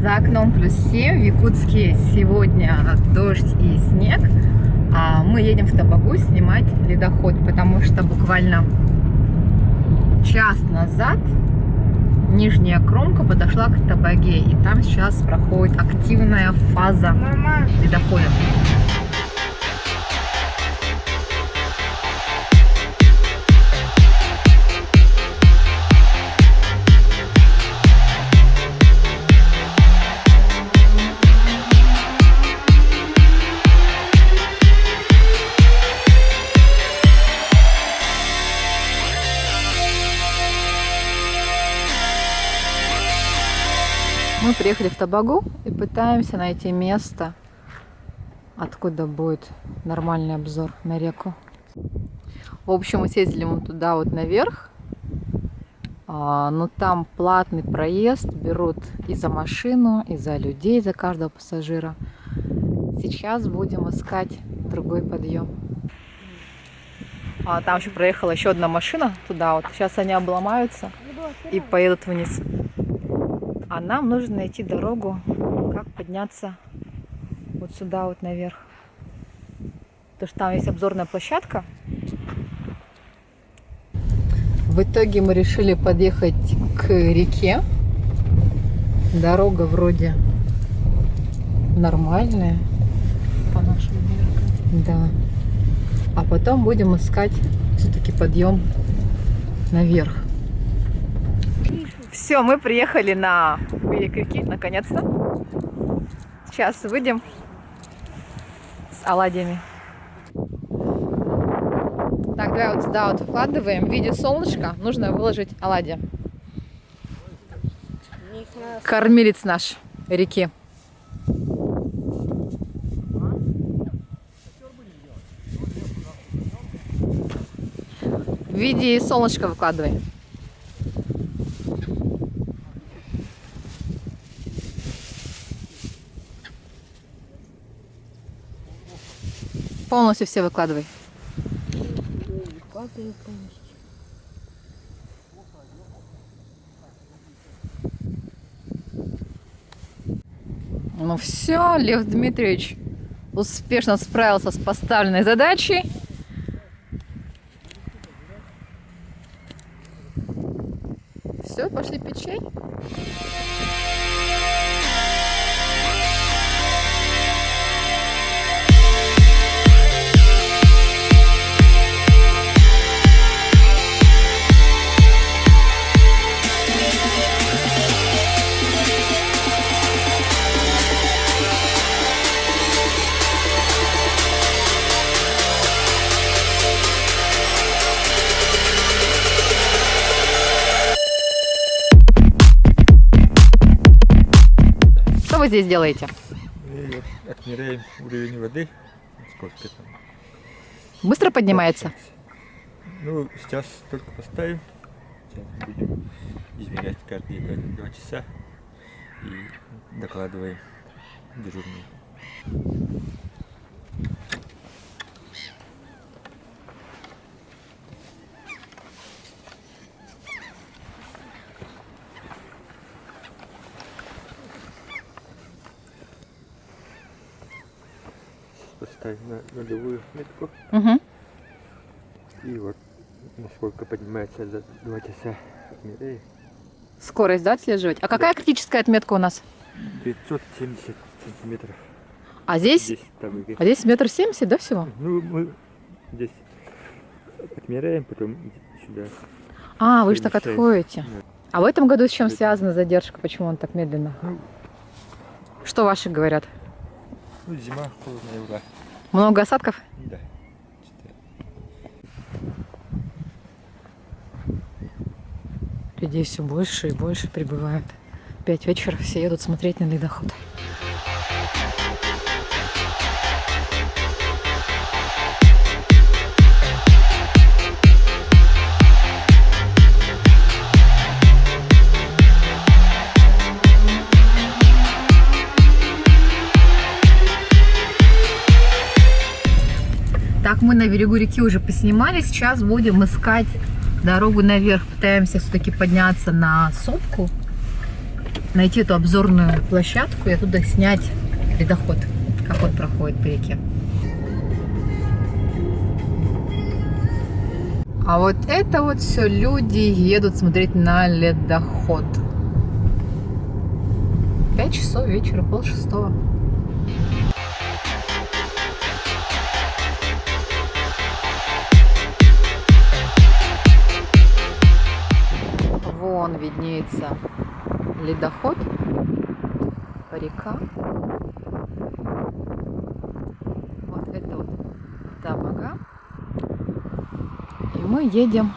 За окном +7, в Якутске сегодня дождь и снег. А мы едем в Табагу снимать ледоход, потому что буквально час назад нижняя кромка подошла к Табаге, и там сейчас проходит активная фаза ледохода. Мы приехали в Табагу и пытаемся найти место, откуда будет нормальный обзор на реку. В общем, мы съездили вон туда вот наверх, но там платный проезд, берут и за машину, и за людей, за каждого пассажира. Сейчас будем искать другой подъем. Там еще проехала еще одна машина туда вот. Сейчас они обломаются и поедут вниз. А нам нужно найти дорогу, как подняться вот сюда вот наверх. Потому что там есть обзорная площадка. В итоге мы решили подъехать к реке. Дорога вроде нормальная. По нашим меркам. Да. А потом будем искать все-таки подъем наверх. Все, мы приехали на берег реки, наконец-то. Сейчас выйдем с оладьями. Так, давай вот сюда вот вкладываем. В виде солнышка нужно выложить оладьи. Кормилец наш реки. В виде солнышка выкладывай. Полностью все выкладывай. Ну все, Лев Дмитриевич успешно справился с поставленной задачей. Все, пошли пить чай. Что вы здесь делаете? И отмеряем уровень воды. Сколько там? Быстро поднимается? Ну, сейчас только поставим. Сейчас будем измерять каждые 2 часа и докладываем дежурным. Поставим на нулевую метку. Угу. И вот насколько поднимается за 2 часа отмеряем. Скорость, да, отслеживать? А какая критическая отметка у нас? 570 сантиметров. А здесь? Табаги. А здесь 1,70 м, да, всего? Ну, мы здесь отмеряем, потом сюда. А, вы же так перемещаем. отходите. Да. А в этом году с чем связана задержка? Почему он так медленно? Ну, Что ваши говорят? ну, зима, холодная ура. Много осадков? Да. Людей все больше и больше прибывает. 5 вечера все едут смотреть на ледоход. Так, мы на берегу реки уже поснимали. Сейчас будем искать дорогу наверх. Пытаемся все-таки подняться на сопку. найти эту обзорную площадку и оттуда снять ледоход, как он проходит по реке. А вот это вот все люди едут смотреть на ледоход. 5 часов вечера, 5:30. Вон виднеется ледоход, река. Вот это вот Табага. И мы едем